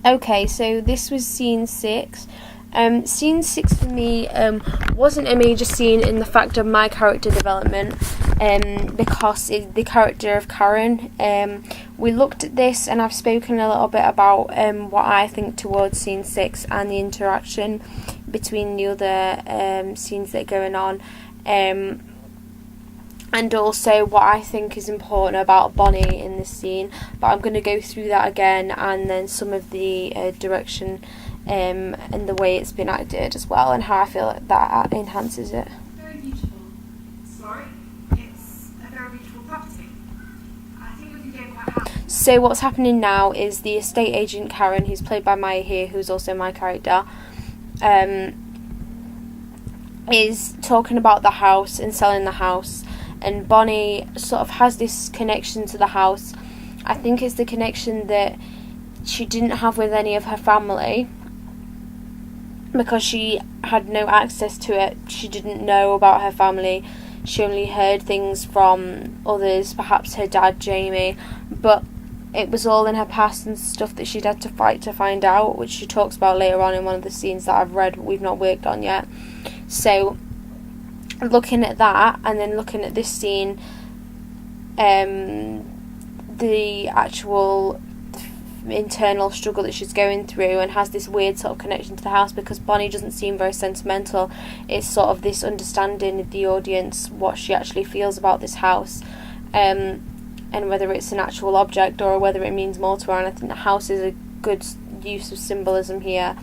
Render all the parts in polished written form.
Okay, so this was scene 6. Scene 6 for me wasn't a major scene in the fact of my character development, because it's the character of Karen. We looked at this and I've spoken a little bit about what I think towards scene 6 and the interaction between the other scenes that are going on, and also what I think is important about Bonnie in this scene. But I'm going to go through that again, and then some of the direction and the way it's been acted as well, and how I feel that enhances it. Very beautiful. Sorry, it's a very beautiful property. I think we can get quite happy. So what's happening now is the estate agent Karen, who's played by Maya here, who's also my character, is talking about the house and selling the house, and Bonnie sort of has this connection to the house. I think it's the connection that she didn't have with any of her family, because she had no access to it. She didn't know about her family. She only heard things from others, perhaps her dad, Jamie, but it was all in her past and stuff that she'd had to fight to find out, which she talks about later on in one of the scenes that I've read we've not worked on yet. So looking at that, and then looking at this scene, the actual internal struggle that she's going through, and has this weird sort of connection to the house, because Bonnie doesn't seem very sentimental. It's sort of this understanding of the audience what she actually feels about this house, and whether it's an actual object or whether it means more to her. And I think the house is a good use of symbolism here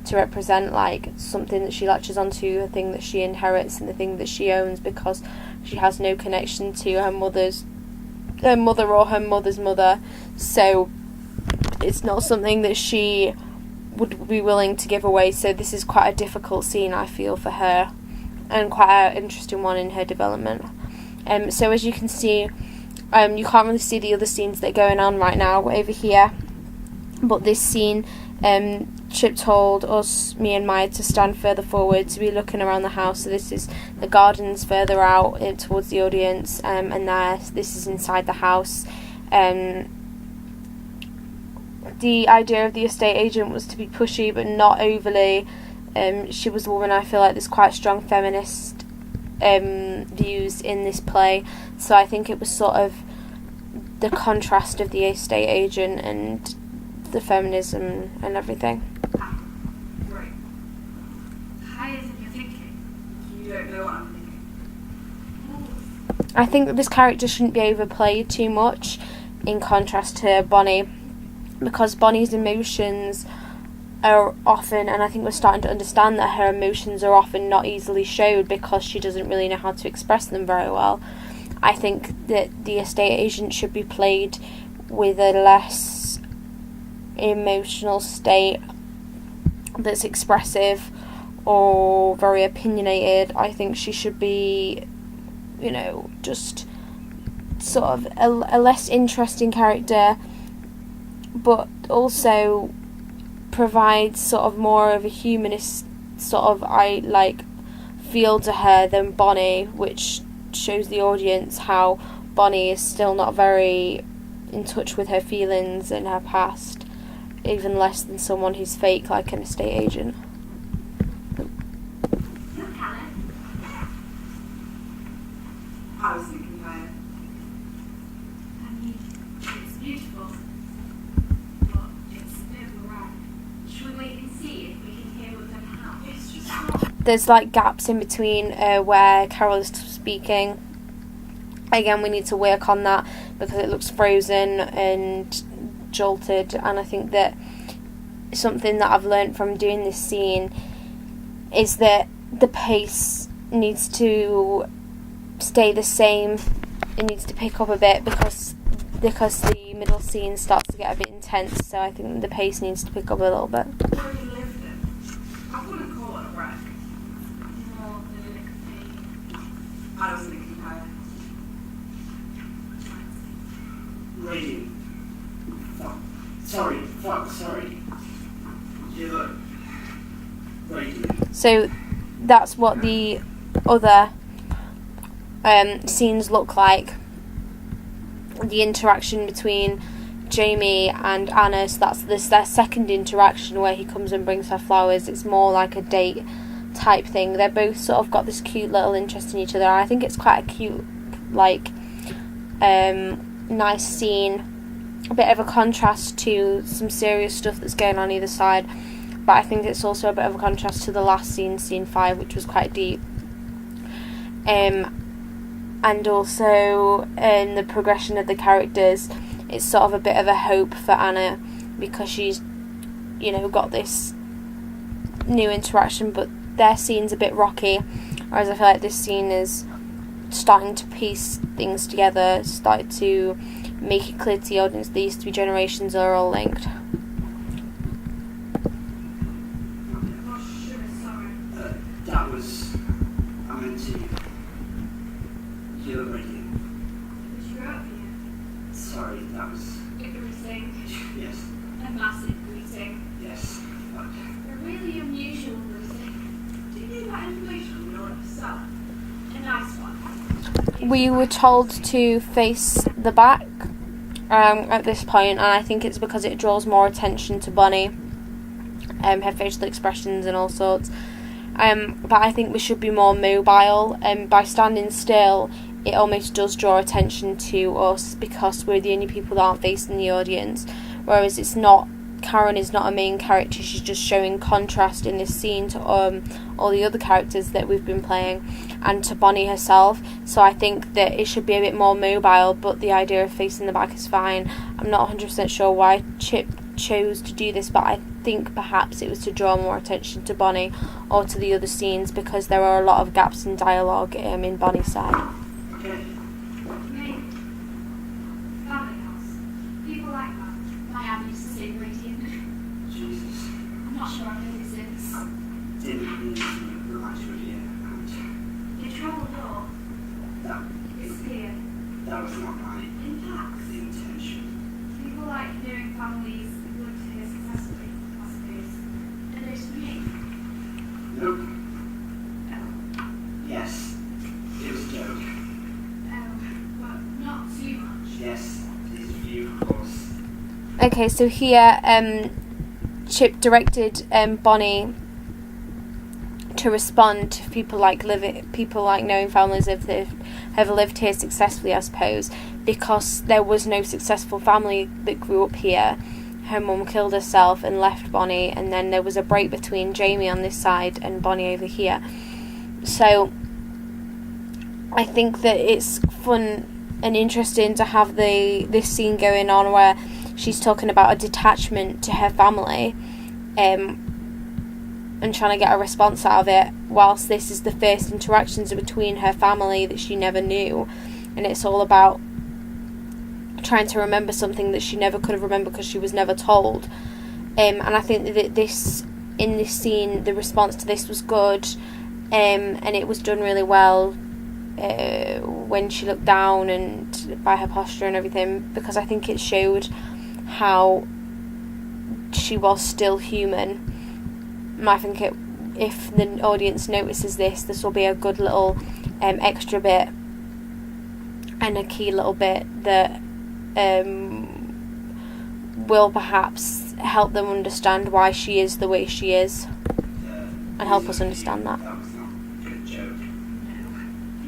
to represent like something that she latches onto, a thing that she inherits and the thing that she owns, because she has no connection to her mother or her mother's mother. So it's not something that she would be willing to give away. So this is quite a difficult scene, I feel, for her, and quite an interesting one in her development. So as you can see, you can't really see the other scenes that are going on right now over here, but this scene, Chip told us, me and Maya, to stand further forward to be looking around the house. So this is the gardens further out towards the audience, and this is inside the house. The idea of the estate agent was to be pushy but not overly. She was a woman, I feel like there's quite strong feminist views in this play, so I think it was sort of the contrast of the estate agent and the feminism and everything. Right. How is it you're thinking? You don't know what I'm thinking. I think that this character shouldn't be overplayed too much, in contrast to Bonnie, because Bonnie's emotions are often, and I think we're starting to understand that her emotions are often not easily showed because she doesn't really know how to express them very well. I think that the estate agent should be played with a less emotional state that's expressive or very opinionated. I think she should be, just sort of a less interesting character, but also provides sort of more of a humanist sort of feel to her than Bonnie, which shows the audience how Bonnie is still not very in touch with her feelings and her past, even less than someone who's fake like an estate agent. I was thinking about it. I mean, it's beautiful, but it's a bit of a rag. Should we wait and see if we can hear what's going to happen? It's just not. There's gaps in between where Carol is speaking. Again, we need to work on that because it looks frozen and jolted, and I think that something that I've learned from doing this scene is that the pace needs to stay the same. It needs to pick up a bit because the middle scene starts to get a bit intense, so I think the pace needs to pick up a little bit. Where you lived in? I wouldn't call it a wreck. More than it could be. I was thinking about it. Radio. Sorry. Yeah, look. Radio. So that's what the other scenes look like. The interaction between Jamie and Anna, so that's their second interaction where he comes and brings her flowers. It's more like a date type thing. They're both sort of got this cute little interest in each other. I think it's quite a cute, like, nice scene, a bit of a contrast to some serious stuff that's going on either side, but I think it's also a bit of a contrast to the last scene 5, which was quite deep. And also in the progression of the characters, it's sort of a bit of a hope for Anna, because she's, you know, got this new interaction, but their scene's a bit rocky, whereas I feel like this scene is starting to piece things together, started to make it clear to the audience these 3 generations are all linked. That was, I meant to, you're ready. Would you grow up here? Sorry, that was, A greeting. yes, A massive greeting. yes, but A really unusual greeting. Do you need that information on your yourself? A nice one. We were told to face the back at this point, and I think it's because it draws more attention to Bonnie, her facial expressions and all sorts. But I think we should be more mobile, and by standing still it almost does draw attention to us, because we're the only people that aren't facing the audience, whereas it's not, Karen is not a main character, she's just showing contrast in this scene to all the other characters that we've been playing, and to Bonnie herself. So I think that it should be a bit more mobile, but the idea of facing the back is fine. I'm not 100% sure why Chip chose to do this, but I think perhaps it was to draw more attention to Bonnie or to the other scenes, because there are a lot of gaps in dialogue in Bonnie's side. okay. Me. Family house. People like that. My aunt used to say radiant. Jesus. I'm not sure I've heard it since. Didn't mean to remind you of you, and Your trouble door. that, It's here. that was not my In packs. intention. People like knowing families who lived here successfully, I suppose. And it's me. Nope. Oh. Yes. It was a joke. But not too much. Yes. His view, of course. Okay, so here Chip directed Bonnie to respond to people like knowing families have lived here successfully, I suppose, because there was no successful family that grew up here. Her mum killed herself and left Bonnie, and then there was a break between Jamie on this side and Bonnie over here. So I think that it's fun and interesting to have this scene going on where she's talking about a detachment to her family, and trying to get a response out of it, whilst this is the first interactions between her family that she never knew, and it's all about trying to remember something that she never could have remembered because she was never told. And I think that in this scene the response to this was good, and it was done really well when she looked down and by her posture and everything, because I think it showed how she was still human. And I think if the audience notices this will be a good little extra bit and a key little bit that will perhaps help them understand why she is the way she is, and help us understand that. That was not a good joke.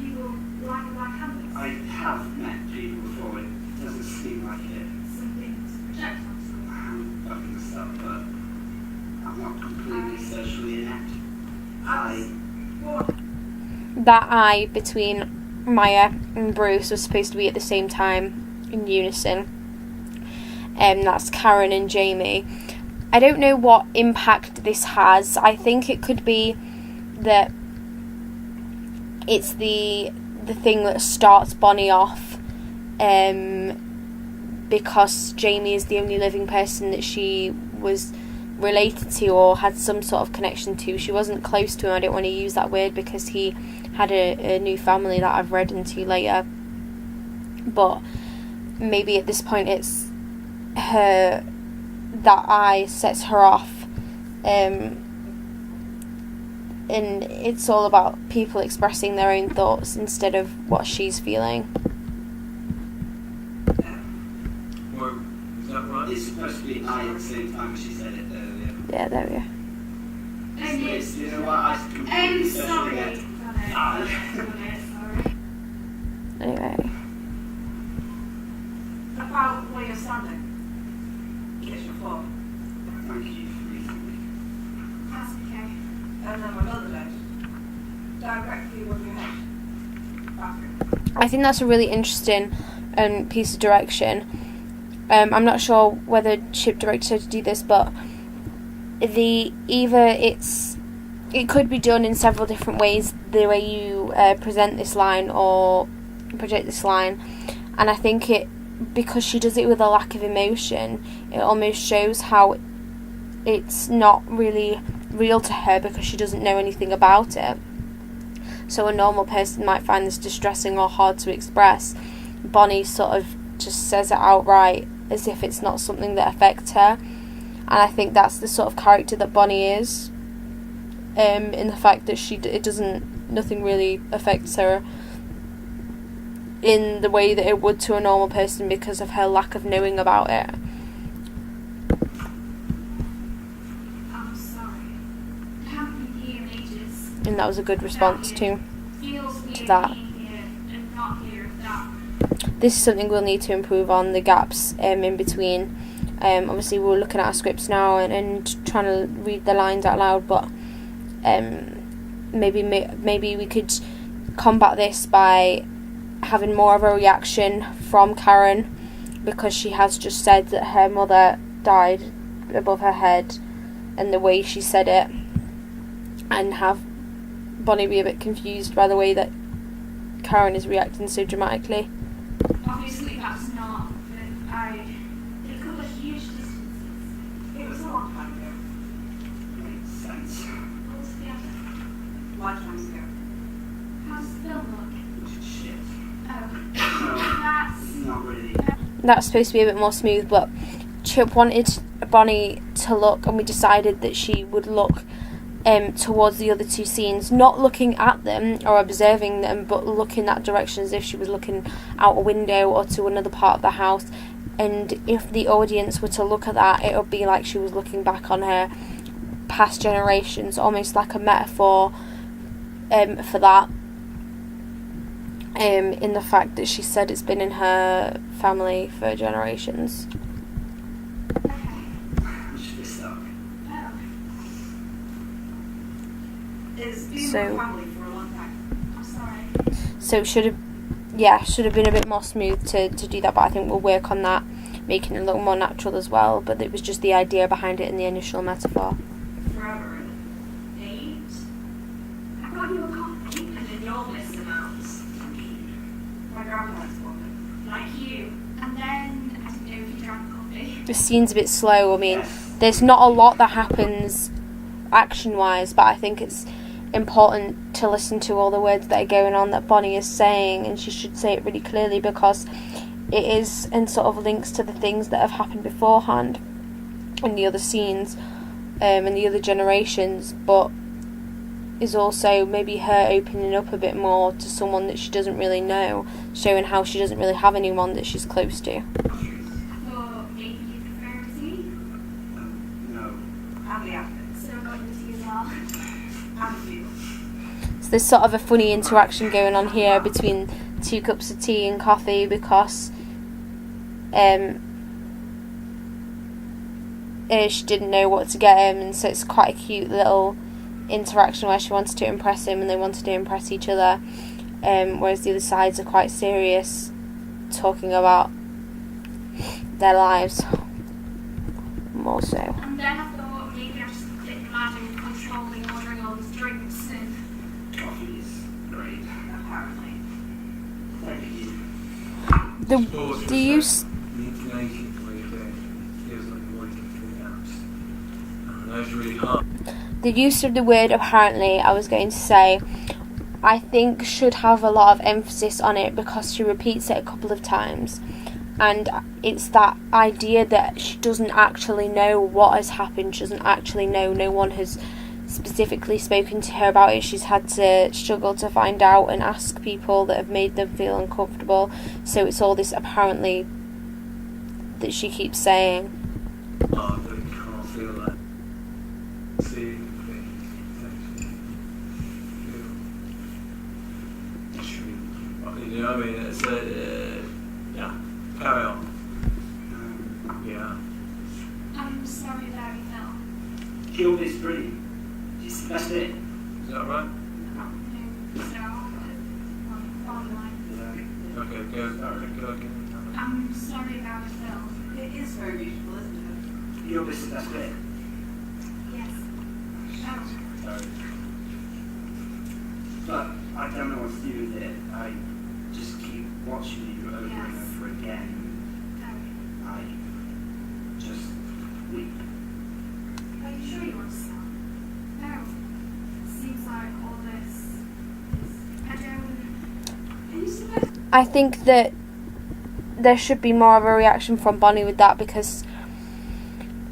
People like a black canvas. I have met people before. It doesn't seem like it. Something to project onto. I'm fucking this up, but I'm not completely socially inept. That eye between Maya and Bruce was supposed to be at the same time in unison. That's Karen and Jamie. I don't know what impact this has. I think it could be that it's the thing that starts Bonnie off, because Jamie is the only living person that she was related to or had some sort of connection to. She wasn't close to him. I don't want to use that word because he had a new family that I've read into later, but maybe at this point it's her, that eye sets her off, and it's all about people expressing their own thoughts instead of what she's feeling. Or is that But it's supposed to be I at the same time as she said it earlier. Yeah, there we go. It's, you know what, I completely sorry. get. Sorry. Anyway. About where you're standing. It's your fault. Thank you for reading That's okay. And then my mother died. Directly above your head. Bathroom. I think that's a really interesting piece of direction. I'm not sure whether Chip directed her to do this, but it could be done in several different ways, the way you present this line or project this line, and I think because she does it with a lack of emotion, it almost shows how it's not really real to her because she doesn't know anything about it. So a normal person might find this distressing or hard to express. Bonnie sort of just says it outright as if it's not something that affects her, and I think that's the sort of character that Bonnie is, in the fact that nothing really affects her in the way that it would to a normal person because of her lack of knowing about it. I'm sorry. I haven't been here in ages. And that was a good response too. Feels weird that. being here and not here if that. This is something we'll need to improve on, the gaps in between. Obviously we're looking at our scripts now and trying to read the lines out loud, but maybe we could combat this by having more of a reaction from Karen, because she has just said that her mother died above her head, and the way she said it, and have Bonnie be a bit confused by the way that Karen is reacting so dramatically. Obviously that's not, but they cover huge distances. It was a long time ago. Makes sense. Altogether. Lifetimes ago. How does the film look? Shit. Oh. No, That's. not really. That's supposed to be a bit more smooth, but Chip wanted Bonnie to look, and we decided that she would look towards the other two scenes, not looking at them or observing them, but looking that direction as if she was looking out a window or to another part of the house. And if the audience were to look at that, it would be like she was looking back on her past generations, almost like a metaphor for that, in the fact that she said it's been in her family for generations. Okay. We should be stuck. Oh. It's been So- my family for a long time. I'm sorry. So it should have been a bit more smooth to do that, but I think we'll work on that, making it a little more natural as well. But it was just the idea behind it in the initial metaphor. Forever and days. I got you a coffee. An enormous amounts. My grandparents bought them. Like you. And then, I don't know if you drank coffee. The scene's a bit slow. I mean, there's not a lot that happens action-wise, but I think it's important to listen to all the words that are going on that Bonnie is saying, and she should say it really clearly because it is and sort of links to the things that have happened beforehand in the other scenes and the other generations, but is also maybe her opening up a bit more to someone that she doesn't really know, showing how she doesn't really have anyone that she's close to. I thought maybe you prefer tea. No. And the actors. So I got you tea as well. And you. So there's sort of a funny interaction going on here between 2 cups of tea and coffee because she didn't know what to get him, and so it's quite a cute little interaction where she wanted to impress him and they wanted to impress each other, whereas the other sides are quite serious, talking about their lives more so. And then I thought maybe I just click mad and controlling ordering all these drinks and Coffee is great. Apparently. Thank you. The use The inclination for you feels like you're working through gaps. And I know it's really hard. The use of the word apparently, I was going to say, I think should have a lot of emphasis on it because she repeats it a couple of times, and it's that idea that she doesn't actually know what has happened. She doesn't actually know. No one has specifically spoken to her about it. She's had to struggle to find out and ask people that have made them feel uncomfortable. So it's all this apparently that she keeps saying. Oh, but you can't feel that. Seeing things, actually feel. You know what I mean? It's yeah. Carry on. Yeah. I'm sorry Larry fell. Killed his dream. That's it. Is that right? Okay, go again. I'm sorry Larry fell. It is very beautiful, isn't Killed his best bit. Yes. Sorry. But I don't know what to do with it. I just keep watching you over and Yes. over again. I just weep. Are you sure you want to stop? No. It seems like all this is... I don't... Are you supposed I think that there should be more of a reaction from Bonnie with that, because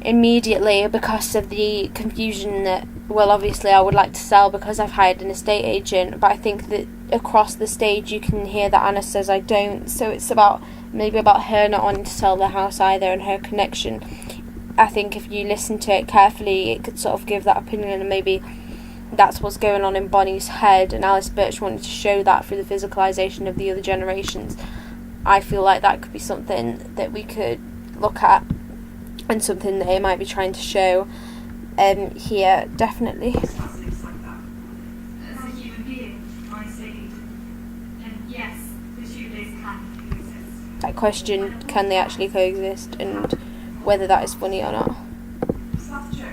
immediately, because of the confusion that, well, obviously I would like to sell because I've hired an estate agent, but I think that across the stage you can hear that Anna says I don't, so it's maybe about her not wanting to sell the house either and her connection. I think if you listen to it carefully, it could sort of give that opinion, and maybe that's what's going on in Bonnie's head, and Alice Birch wanted to show that through the physicalisation of the other generations. I feel like that could be something that we could look at, and something that it might be trying to show here, definitely. things like that? As a human being, I say... And yes, the shoelace can exist. That question, can they actually coexist, and whether that is funny or not. it? Is that the joke?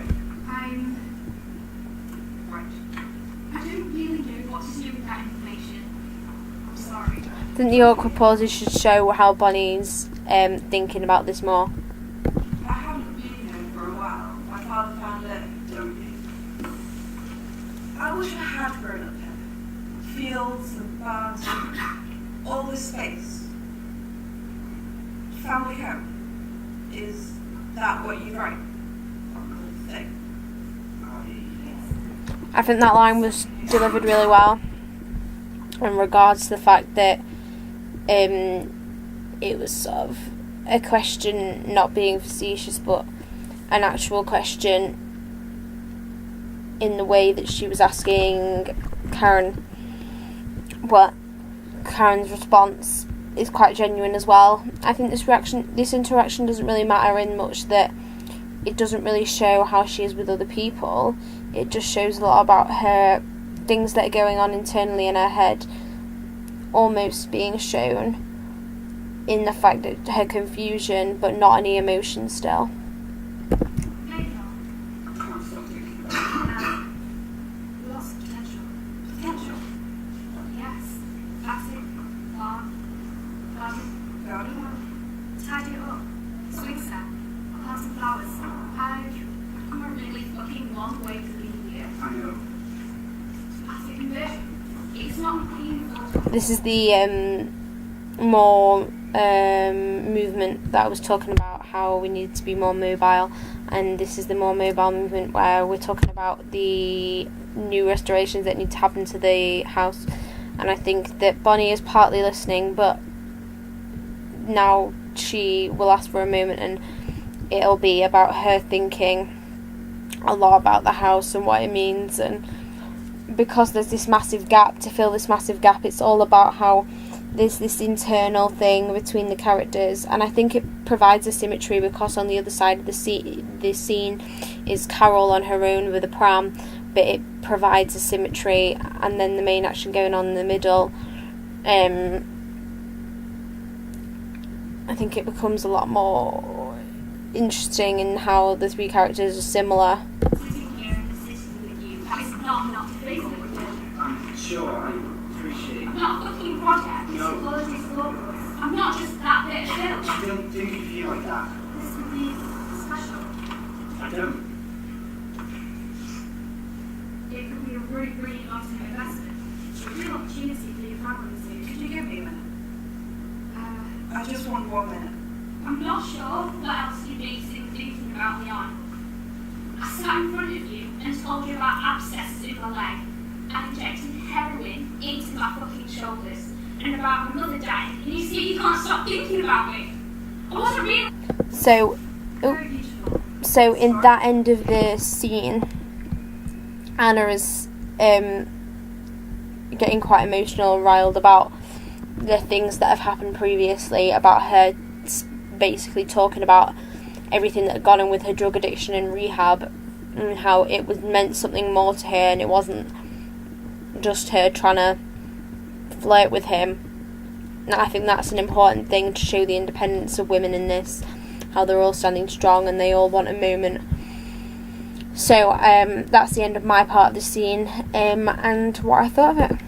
Right. I don't really know what to do with that information. I'm sorry. I think the awkward pauses should show how Bonnie's thinking about this more. I haven't been here for a while. My father found it. Don't you? I wish I had grown up here. Fields and barns and all this space. Family home. Is that what you write? Thing. I think that line was delivered really well in regards to the fact that it was sort of a question not being facetious, but an actual question in the way that she was asking Karen. What Karen's response is quite genuine as well. I think this interaction doesn't really matter in much that it doesn't really show how she is with other people. It just shows a lot about her, things that are going on internally in her head, almost being shown in the fact that her confusion, but not any emotion still. Maybe not. I can't stop thinking about it. Lost potential. Potential. Yes. That's it. Garden. Tidy it up. Swing set. Plant some flowers. I've come a really fucking long way to be here. I know. As it can be. It's not painful. This is the more movement that I was talking about, how we need to be more mobile, and this is the more mobile movement where we're talking about the new restorations that need to happen to the house. And I think that Bonnie is partly listening, but now she will ask for a moment, and it'll be about her thinking a lot about the house and what it means. And because there's this massive gap, to fill this massive gap, it's all about how there's this internal thing between the characters, and I think it provides a symmetry because on the other side of the scene is Carol on her own with a pram, but it provides a symmetry, and then the main action going on in the middle. I think it becomes a lot more interesting in how the three characters are similar. Sitting here and sitting with you. That is not feasible. I'm sure I appreciate I'm not a fucking project. No. Quality's global. I'm not just that bit of film. I don't think of you like that. This could be special. I don't. It could be a really, really long-term investment. A real opportunity for your family soon. Could you give me a minute? Uh, I just want 1 minute. I'm not sure what else you need to thinking about me on. I sat in front of you and told you about abscesses in my leg and injecting heroin into my fucking shoulders and about my mother dying, and you see you can't stop thinking about me. I wasn't really... So, Very beautiful. so in that end of the scene, Anna is getting quite emotional and riled about the things that have happened previously, about her basically talking about everything that had gone on with her drug addiction and rehab, and how it was meant something more to her, and it wasn't just her trying to flirt with him. And I think that's an important thing to show the independence of women in this, how they're all standing strong and they all want a moment. So that's the end of my part of the scene, and what I thought of it.